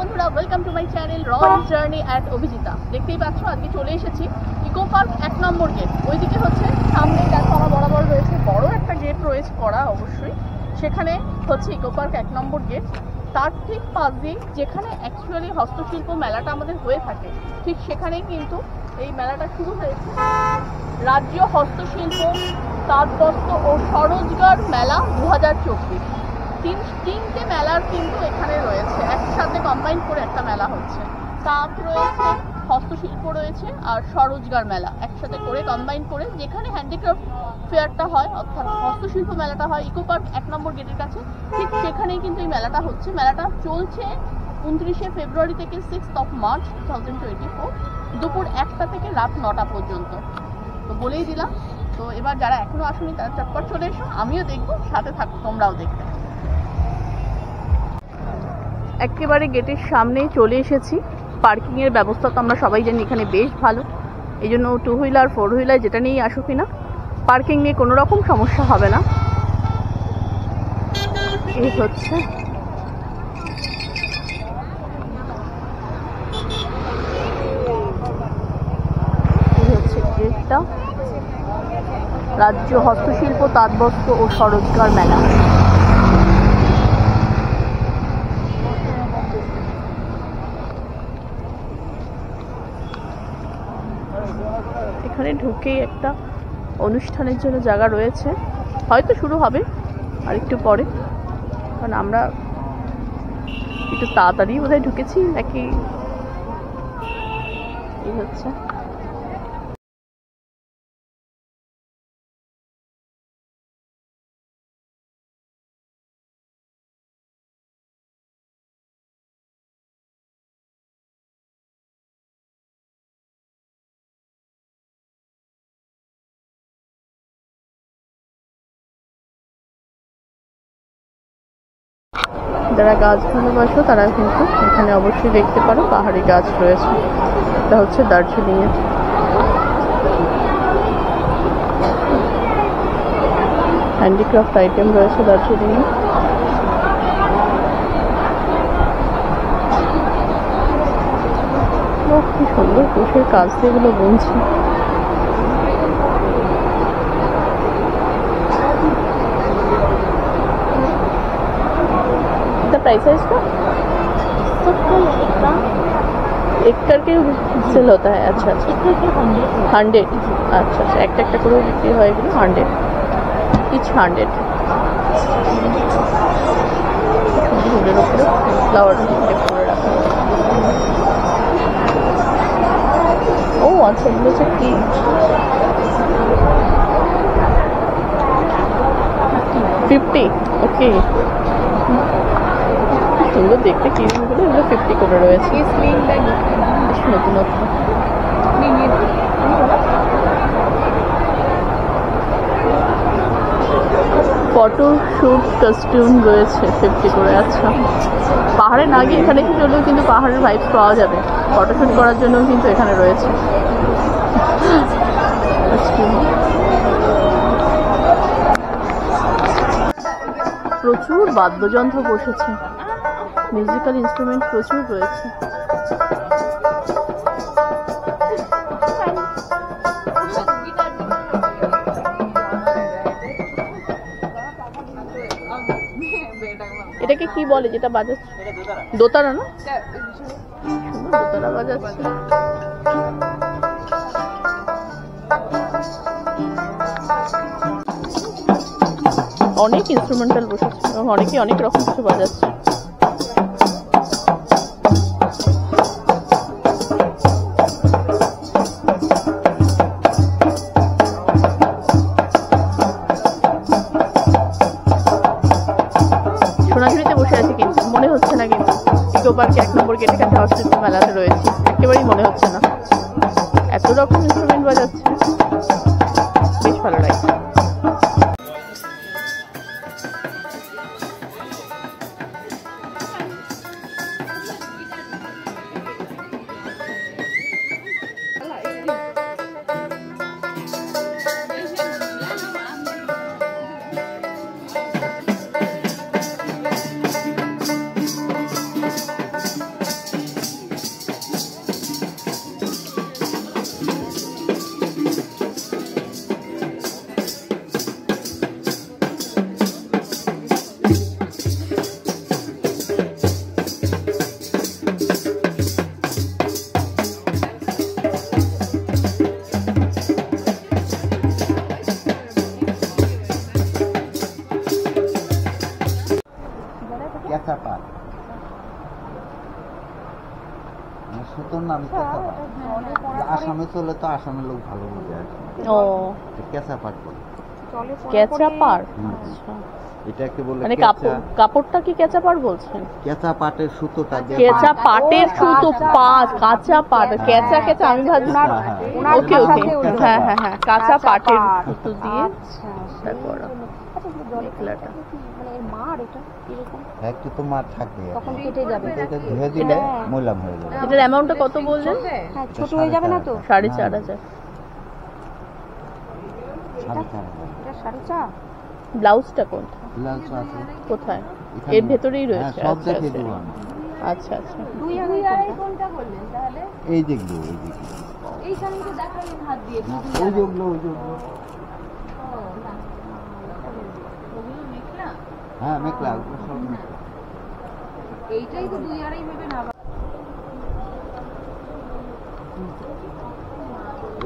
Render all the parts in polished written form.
বন্ধুরা, welcome to my channel royal journey at Abhijita. দেখতেই পাচ্ছ আজকে চলে এসেছি ইকো পার্ক 1 নম্বর গেট। ওইদিকে হচ্ছে সামনে দেখো আমার বরাবর রয়েছে বড় একটা গেট রয়েছে করা, অবশ্যই সেখানে হচ্ছে ইকো পার্ক 1 নম্বর গেট। তার ঠিক পাশ দিয়ে যেখানে অ্যাকচুয়ালি হস্তশিল্প মেলাটা আমাদের হয়ে থাকে, ঠিক সেখানেই কিন্তু এই মেলাটা শুরু হয়েছে। রাজ্য হস্তশিল্প তাঁতবস্ত্র ও স্বরোজগার মেলা 2024। তিনটে মেলার কিন্তু এখানে রয়েছে, একসাথে কম্বাইন করে একটা মেলা হচ্ছে। তাঁত রয়েছে, হস্তশিল্প রয়েছে আর স্বরোজগার মেলা একসাথে করে কম্বাইন করে, যেখানে হ্যান্ডিক্রাফট ফেয়ারটা হয় অর্থাৎ হস্তশিল্প মেলাটা হয় ইকো পার্ক 1 নম্বর গেটের কাছে, ঠিক সেখানেই কিন্তু এই মেলাটা হচ্ছে। মেলাটা চলছে 29শে ফেব্রুয়ারি থেকে 6 মার্চ 2024, দুপুর 1টা থেকে রাত 9টা পর্যন্ত। তো বলেই দিলাম, তো এবার যারা এখনো আসেনি তারা চটপট চলে এসো, আমিও দেখবো, সাথে থাকো তোমরাও দেখবে। একেবারে গেটের সামনেই চলে এসেছি। পার্কিংয়ের ব্যবস্থা তো আমরা সবাই জানি এখানে বেশ ভালো, এই জন্য 2 হুইলার 4 হুইলার যেটা নিয়েই আসুক কিনা পার্কিং নিয়ে কোনো রকম সমস্যা হবে না। এই হচ্ছে গেটটা, রাজ্য হস্তশিল্প তাঁতবস্ত্র ও স্বরোজগার মেলা। এখানে ঢুকেই একটা অনুষ্ঠানের জন্য জায়গা রয়েছে, হয়তো শুরু হবে আর একটু পরে, কারণ আমরা একটু তাড়াতাড়ি বোধহয় ঢুকেছি নাকি। এই হচ্ছে যারা গাছ ভালোবাসো তারা কিন্তু এখানে অবশ্যই দেখতে পারো, পাহাড়ি গাছ রয়েছে। এটা হচ্ছে দার্জিলিংয়ের। হ্যান্ডিক্রাফট আইটেম রয়েছে দার্জিলিংয়ে। কি সুন্দর কুশের কাজ দিয়ে এগুলো বুনছে। प्राइस है इसका? एक करके सेल होता है। अच्छा अच्छा, 100। अच्छा अच्छा, एक করে বিক্রি হয় এগুলো 100 ইচ। 100 ফুলের উপরে ফ্লাওয়ার করে রাখা। ও আচ্ছা, এগুলো হচ্ছে কি $50? ওকে, সুন্দর দেখতে ক্রিমগুলো, এগুলো 50 করে রয়েছে। নতুনত্ব ফটো শ্যুট কস্টিউম রয়েছে 50 করে। আচ্ছা, পাহাড়ে না গিয়ে এখানে কি চলেও কিন্তু পাহাড়ের ভাইবস পাওয়া যাবে, ফটোশ্যুট করার জন্য কিন্তু এখানে রয়েছে কস্টিউম। প্রচুর বাদ্যযন্ত্র বসেছে, মিউজিক্যাল ইনস্ট্রুমেন্ট প্রচুর রয়েছে। এটাকে কি বলে যেটা বাজাচ্ছে? দোতারা না? দোতারা বাজাচ্ছে। অনেক ইনস্ট্রুমেন্টাল বসেছে এবং অনেকে অনেক রকম কিছু বাজাচ্ছে। সোনাঝুরিতে বসে আছে কিন্তু মনে হচ্ছে না, কিন্তু ইকো পার্কে 1 নম্বর গেটে কাছে হস্তশিল্প মেলাতে রয়েছে, একেবারেই মনে হচ্ছে না। এত রকম ইনস্ট্রুমেন্ট বাজাচ্ছে, বেশ ভালো লাগছে। জন্য আমি আসামে চলে তো আসামের লোক ভালো বুঝে আর ও কেঁচা পাট বলে। কেঁচা পাড়, আচ্ছা এটাকে বলে মানে কাপড়টা কি কেঁচা পাড় বলছেন? কেঁচা পাটের সুতোটা দিয়ে কেঁচা পাটের সুতো, কাঁচা পাট, কেঁচা কেঁচা আমি ভাবছি। ওকে ওকে, হ্যাঁ হ্যাঁ হ্যাঁ, কাঁচা পাটের সুতো দিয়ে এটা করা মেখলাটা। একটু তো মার থাকবে, তখন কেটে যাবে, এটা ধুয়ে দিলে ময়লাম হয়ে যাবে। এটার অ্যামাউন্টটা কত বললেন? হ্যাঁ ছোট হয়ে যাবে না তো? 4,500। 4,500। ব্লাউজটা কোনটা? ব্লাউজ আছে কোথায়? এখানে। এর ভেতরেই রয়েছে? হ্যাঁ, সব আচ্ছা দেখে আচ্ছা দেবো আমি। আচ্ছা আচ্ছা। 2,200 কোনটা বললেন তাহলে? এই দেখবো, এই দেখবো, এইখানে তো দেখালেন হাত দিয়ে। ওই যেগুলো, ওই যেগুলো। হ্যাঁ মেঘলা, ওগুলো সব মেঘলা। এইটাই তো 2,200 ভেবে না।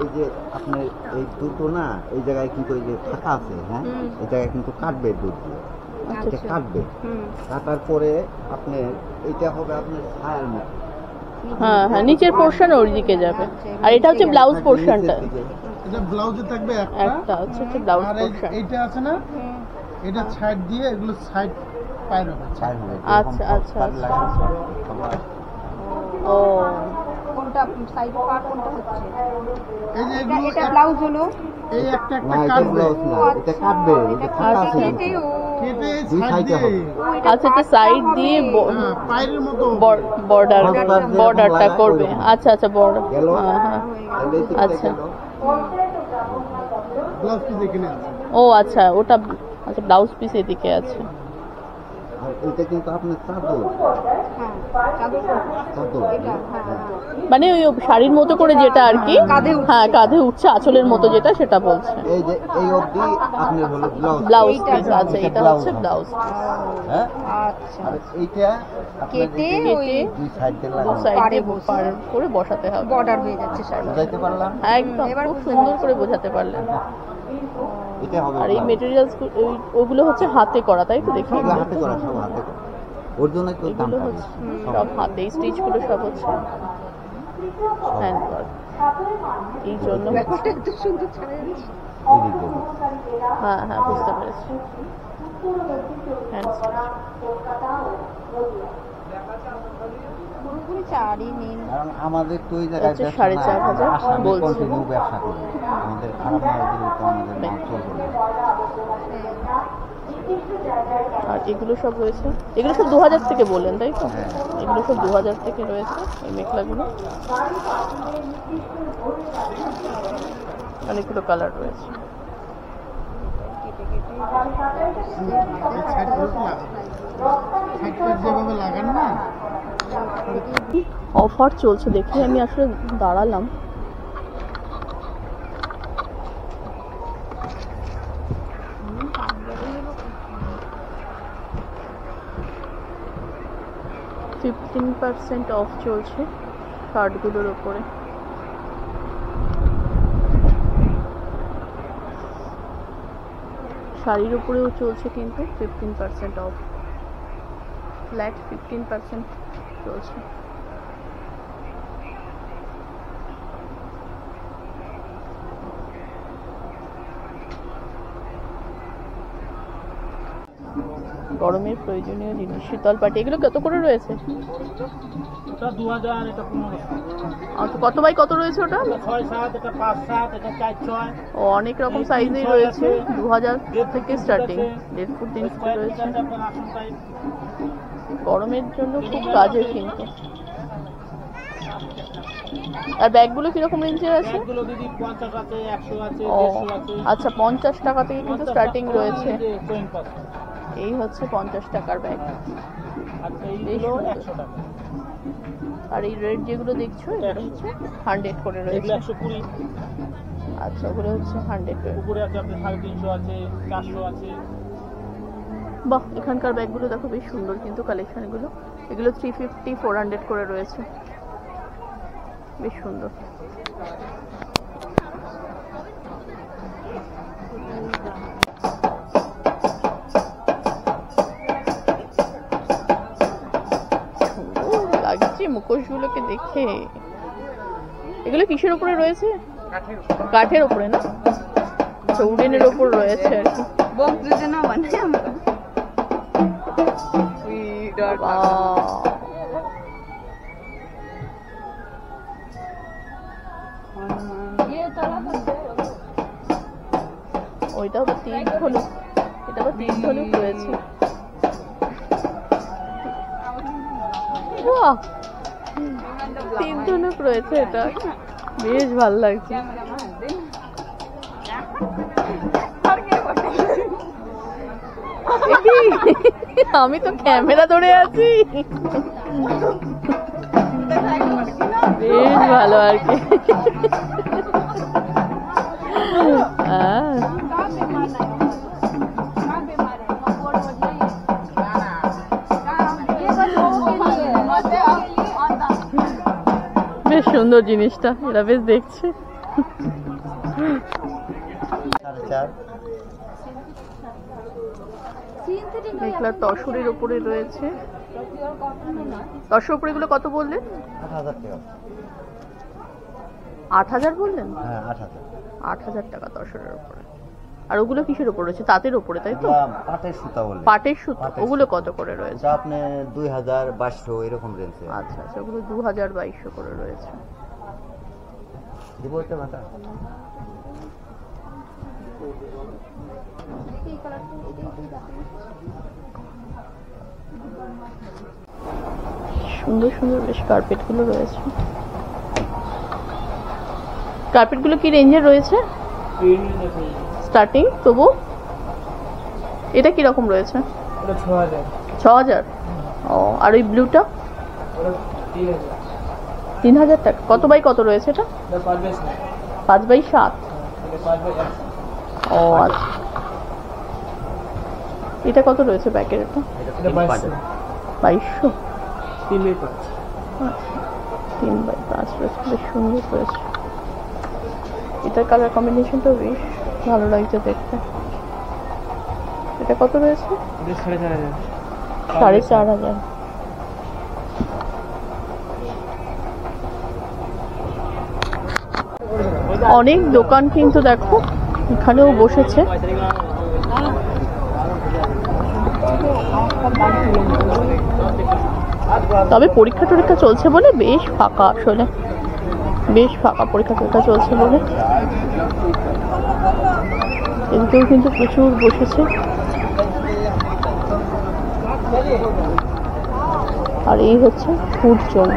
এই যে আপনার এই দুটো না, এই জায়গায় কিন্তু এই যে ফাঁকা আছে, হ্যাঁ এই জায়গায় কিন্তু কাটবে দুধ দিয়ে, এটা কাটবে, কাটার পরে আপনার এটা হবে আপনার ছায়ার মতো। হ্যাঁ হ্যাঁ, নিচের পোরশন ওর দিকে যাবে, আর এটা হচ্ছে ব্লাউজ পোরশনটা। এটা ব্লাউজে থাকবে একটা হচ্ছে ব্লাউজ আর পোরশন। এইটা আছে না, এটা সাইড দিয়ে, এগুলো সাইড পায়ের হবে। ছায়া হবে। আচ্ছা আচ্ছা আচ্ছা। ও কোনটা সাইড পার্ট কোনটা হচ্ছে? এই যে এগুলো এটা ব্লাউজ হলো, এই একটা না এটা কাটবে, ব্লাউজ না, এটা কাটবে, এটা ফাঁকা আছে কিন্তু। কেটে ও কেটে দুই সাইড সাইডে দিয়ে হবে। আচ্ছা, এটা সাইড দিয়ে হ্যাঁ, পায়ের মতো বর্ডারটা করবে। আচ্ছা আচ্ছা, বর্ডার। গেল, হ্যাঁ হ্যাঁ, তাহলে এই আচ্ছা। গেল। ব্লাউজ পিস এখানে আছে। ও আচ্ছা, ওটা আচ্ছা, ব্লাউজ পিস এদিকে আছে। আর এটা কিন্তু আপনার চাদর, হ্যাঁ চাদর চাদর, এটা, হ্যাঁ মানে ওই শাড়ির মতো করে যেটা আর কি, হ্যাঁ কাঁধে উঠছে, আঁচলের মতো যেটা, সেটা বলছে। এই যে এই অবধি আপনার হলো ব্লাউজ, ব্লাউজ পিস আছে, এটা হচ্ছে ব্লাউজ পিস। হ্যাঁ আচ্ছা। আর এইটা আপনার কেটে এই যে ওই দুই সাইডে দু লাগানো। সাইডে পার করে বসাতে হবে। বর্ডার হয়ে যাচ্ছে শাড়ি। বুঝাইতে পারলাম? একদম খুব সুন্দর করে বোঝাতে পারলেন। এটা হবে আর এই blouse। মেটেরিয়ালস ওগুলো হচ্ছে হাতে করা, তাই তো? দেখি এগুলো হাতে করা, সব হাতে করা, ওর জন্য তো দাম এগুলো পাবে। হচ্ছে সব হাতে, স্টিচ গুলো সব হচ্ছে হ্যান্ড ওয়ার্ক, এই জন্য। ব্যাপারটা এত সুন্দর ছাড়া যাচ্ছে। এদিকে হ্যাঁ হ্যাঁ, বুঝতে পেরেছি। Hand stitch. পুরোপুরি চারই নিন। কারণ আমাদের তো ওই জায়গায় হচ্ছে ব্যবসা না, 4,500 আসামে বলছে। কন্টিনিউ ব্যবসা করি, আমাদের খারাপ মাল দিলে তো আমাদের মাল চলবে না। আর এগুলো সব রয়েছে, এগুলো সব 2000 থেকে বললেন, তাই তো? হ্যাঁ। এগুলো সব 2000 থেকে রয়েছে, এই মেখলাগুলো। অনেকগুলো কালার রয়েছে। এই সাইডগুলো তো লাগানো। সাইডটা যেভাবে লাগান না, অফার চলছে দেখে আমি আসলে দাঁড়ালাম। %15 অফ চলছে শার্টগুলোর ওপরে। শাড়ির উপরেও চলছে কিন্তু 15% অফ, ফ্ল্যাট 15% চলছে। গরমের প্রয়োজনীয় জিনিস, শীতল পাটি, এগুলো কত করে রয়েছে? এটা 2000, এটা 1500, আচ্ছা, কত বাই কত রয়েছে ওটা? 6-7, এটা 5-7, এটা 4-6। ও, অনেক রকম সাইজেই রয়েছে। 2000 থেকে স্টার্টিং, 1.5 ফুট 3 ফুট রয়েছে। আপনার আসন টাইপ। গরমের জন্য খুব কাজের কিন্তু। আর ব্যাগগুলো কিরকম রেঞ্জের আছে? ব্যাগগুলো দিদি 50 আছে, 100 আছে, ও 150 আছে। আচ্ছা, 50 টাকা থেকে কিন্তু স্টার্টিং রয়েছে। coin pass। এই হচ্ছে 50 টাকার ব্যাগ। আচ্ছা, এইগুলো 100 টাকা। আর এই রেড যেগুলো দেখছো, এগুলো হচ্ছে 100 করে এগুলো রয়েছে। 120। আচ্ছা, ওগুলো হচ্ছে 100 করে। উপরে আছে আপনার 350 আছে, 400 আছে। বাহ, এখানকার ব্যাগগুলো দেখো বেশ সুন্দর কিন্তু কালেকশনগুলো। এগুলো 350, 400 করে রয়েছে, বেশ সুন্দর। সুন্দর লাগছে মুখোশগুলোকে দেখে। এগুলো কিসের উপরে রয়েছে? কাঠের উপরে না? আচ্ছা, উডেনের উপর রয়েছে আর কি। ওইটা আবার 3 ধনুক, এটা আবার 3 ধনুক রয়েছে। বাহ, 3 ধনুক রয়েছে, এটা বেশ ভালো লাগছে। আমি তো ক্যামেরা ধরে আছি, বেশ ভালো আর কি। বেশ সুন্দর জিনিসটা, এরা বেশ দেখছে। মেঘলা তসরের উপরে রয়েছে। তসর উপরে এগুলো কত বললেন? 8,000 টাকা। 8,000 বললেন? হ্যাঁ, 8,000। 8,000 টাকা তসরের উপরে। আর ওগুলো কিসের উপরে রয়েছে? তাঁতের উপরে, তাই তো? পাটের সুতা বলে। পাটের সুতো, ওগুলো কত করে রয়েছে? এটা আপনি 2,000-2,200 এরকম রেঞ্জে। আচ্ছা আচ্ছা, ওগুলো 2,200 করে রয়েছে। দিব এটা মাথা। সুন্দর সুন্দর বেশ কার্পেট গুলো রয়েছে। কার্পেট গুলো কি রেঞ্জের রয়েছে? স্টার্টিং তবু এটা কি রকম রয়েছে? 6,000। ও, আর ওই ব্লুটা 3,000 টাকা। কত বাই কত রয়েছে এটা? 5/7। ও আচ্ছা, এটা কত রয়েছে প্যাকেট? এটা 2200। 3/5 রয়েছে, বেশ সুন্দর রয়েছে। এটার কালার কম্বিনেশনটা বেশ ভালো লাগছে দেখতে। এটা কত রয়েছে? 4,500। অনেক দোকান কিন্তু দেখো এখানেও বসেছে। তবে পরীক্ষা টরীক্ষা চলছে বলে বেশ ফাঁকা, আসলে বেশ ফাঁকা, পরীক্ষা টরীক্ষা চলছে বলে। এদিকেও কিন্তু প্রচুর বসেছে। আর এই হচ্ছে ফুড জোন।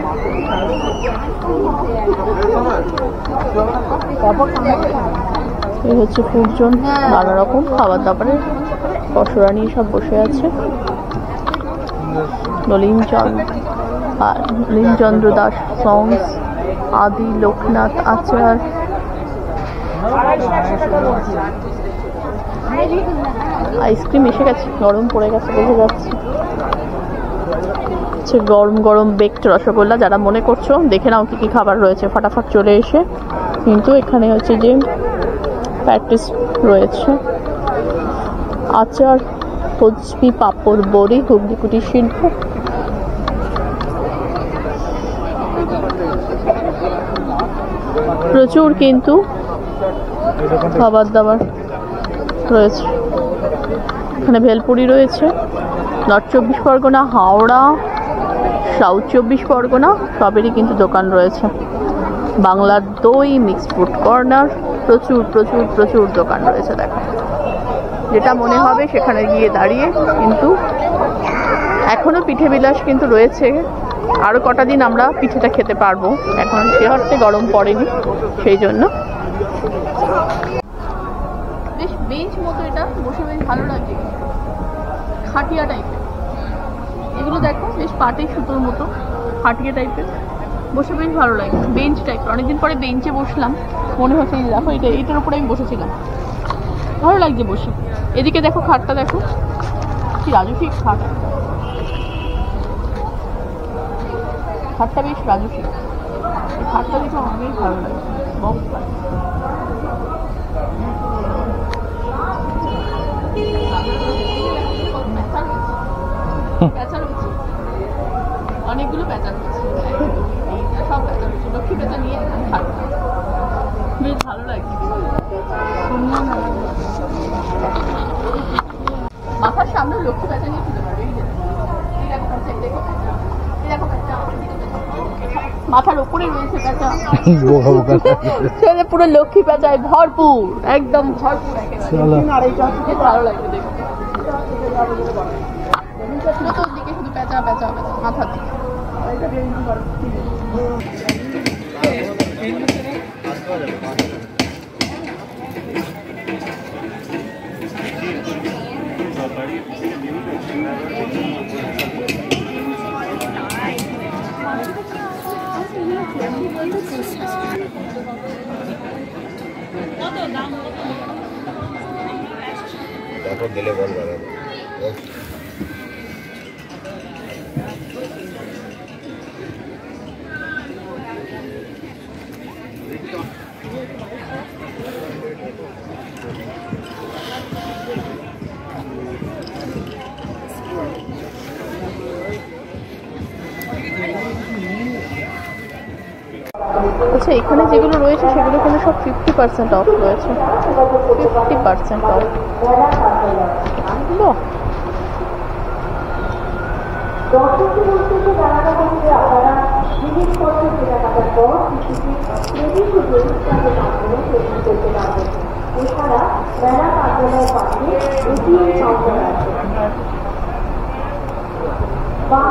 এই হচ্ছে ফুড জোন, নানা রকম খাবার দাবারের পসরা নিয়ে সব বসে আছে। নলিনচন্দ্র দাস সংস, আদি লোকনাথ আচার, আইসক্রিম এসে গেছে, গরম পড়ে গেছে বোঝা যাচ্ছে। গরম গরম বেকড রসগোল্লা, যারা মনে করছো দেখে নাও কি কি খাবার রয়েছে, ফটাফট চলে এসে। কিন্তু এখানে হচ্ছে যে প্যাটিস রয়েছে, আচার, হজমি, পাঁপড়, বড়ি, হুগলি কুটির শিল্প। প্রচুর কিন্তু খাবার দাবার রয়েছে। এখানে ভেলপুরি রয়েছে। নর্থ 24 পরগনা, হাওড়া, সাউথ 24 পরগনা সবেরই কিন্তু দোকান রয়েছে। বাংলার দই, মিক্স ফুড কর্নার, প্রচুর প্রচুর প্রচুর দোকান রয়েছে। দেখো, যেটা মনে হবে সেখানে গিয়ে দাঁড়িয়ে কিন্তু এখনো পিঠে বিলাস কিন্তু রয়েছে। আরো কটা দিন আমরা পিঠেটা খেতে পারবো, এখন সে অর্থে গরম পড়েনি, সেই জন্য। বেশ বেঞ্চ মতো, এটা বসে বেশ ভালো লাগে, খাটিয়া টাইপের। এগুলো দেখো বেশ পাটের সুতোর মতো, খাটিয়া টাইপের, বসে বেশ ভালো লাগে, বেঞ্চ টাইপের। অনেকদিন পরে বেঞ্চে বসলাম, মনে হচ্ছে দেখো এটার উপরে আমি বসেছিলাম, ভালো লাগছে বসে। এদিকে দেখো খাটটা, দেখো কি রাজুকি খাট, খাটটা বেশ রাজুকি। খাটটা দেখে আমার বেশ ভালো লাগে, বক্স খাট। পেঁচা রয়েছে, অনেকগুলো পেঁচা রয়েছে, সব পেঁচা রয়েছে, লক্ষ্মী পেঁচা নিয়ে খাট। লক্ষ্মী প্যাঁচা নিয়ে খেতে পারবে। এই যে দেখো প্যাঁচা, এই দেখো প্যাঁচা, এই দেখো প্যাঁচা, মাথার উপরে রয়েছে প্যাঁচা। বোকা বোকা ছেলে পুরো লক্ষ্মী প্যাঁচায় ভরপুর, একদম ভরপুর একেবারে। আর এইটা হচ্ছে ভালো লাগবে দেখো, চতুর্দিকে শুধু প্যাঁচা প্যাঁচা প্যাঁচা মাথার দিকে। দেখো দিলে বলবে আচ্ছা, এখানে যেগুলো রয়েছে সেগুলো কিন্তু সব 50% অফ রয়েছে, 50% অফ। বাহ,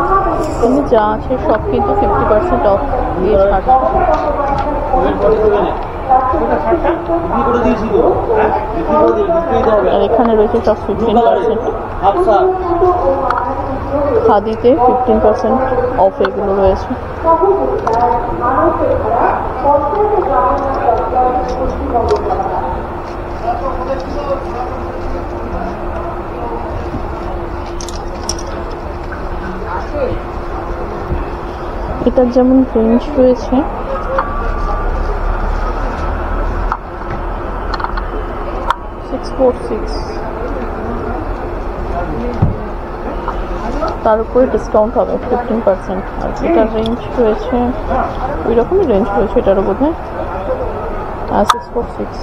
কিন্তু যা আছে সব কিন্তু 50% অফ দিয়ে ছাড়। আর এখানে রয়েছে সব 15%, খাদিতে 15% অফ এগুলো রয়েছে। এটার যেমন রেঞ্জ রয়েছে, তার উপরে ডিসকাউন্ট হবে 15%। আর এটার রেঞ্জ রয়েছে ওই রকমই রেঞ্জ রয়েছে, এটারও বোধ হয় 646।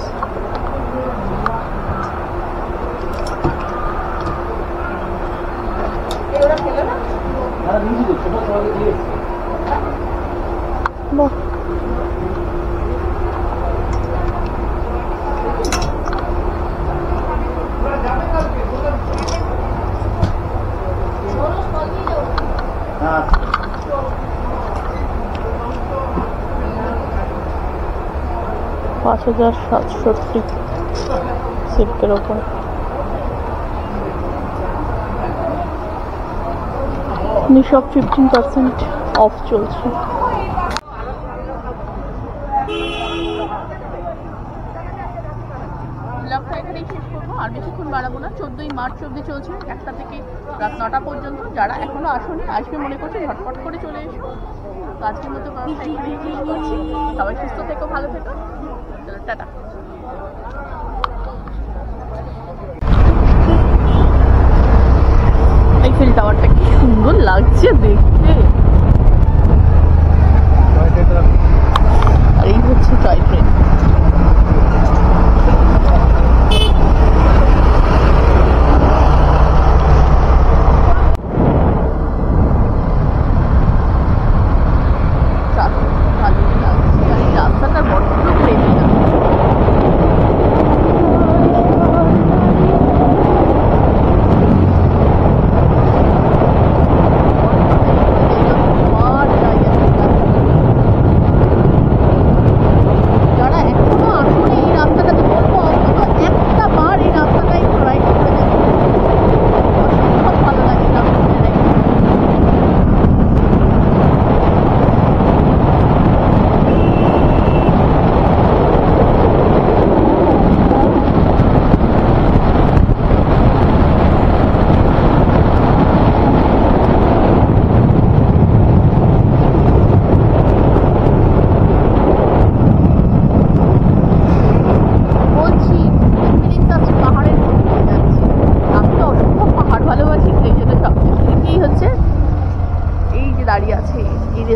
বাহ, $5,760 সিল্কের ওপর। সব 15% অফ চলছে। ব্লগটা এখানেই শেষ করবো, আর বেশিক্ষণ বাড়াবো না। 14ই মার্চ অবধি চলছে, 1টা থেকে রাত 9টা পর্যন্ত। যারা এখনো আসেনি, আসবে মনে করছে ঝটপট করে চলে এসো। তো আজকের মতো ব্লগটা এখানেই শেষ করছি। সবাই সুস্থ থেকো, ভালো থেকো, টাটা। আইফেল টাওয়ারটা কি সুন্দর লাগছে দেখতে। আর এই হচ্ছে টয় ট্রেন। রাস্তাটা বড্ড প্রেমী না।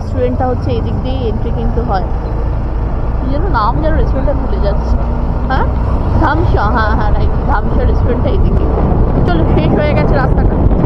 রেস্টুরেন্টটা হচ্ছে এই দিক দিয়ে এন্ট্রি কিন্তু হয়, কি যেন নাম, যেন রেস্টুরেন্টটা ভুলে যাচ্ছি। হ্যাঁ, ধামসা, হ্যাঁ হ্যাঁ রাইট, ধামসা রেস্টুরেন্টটা এইদিকে। চলো, শেষ হয়ে গেছে রাস্তাটা।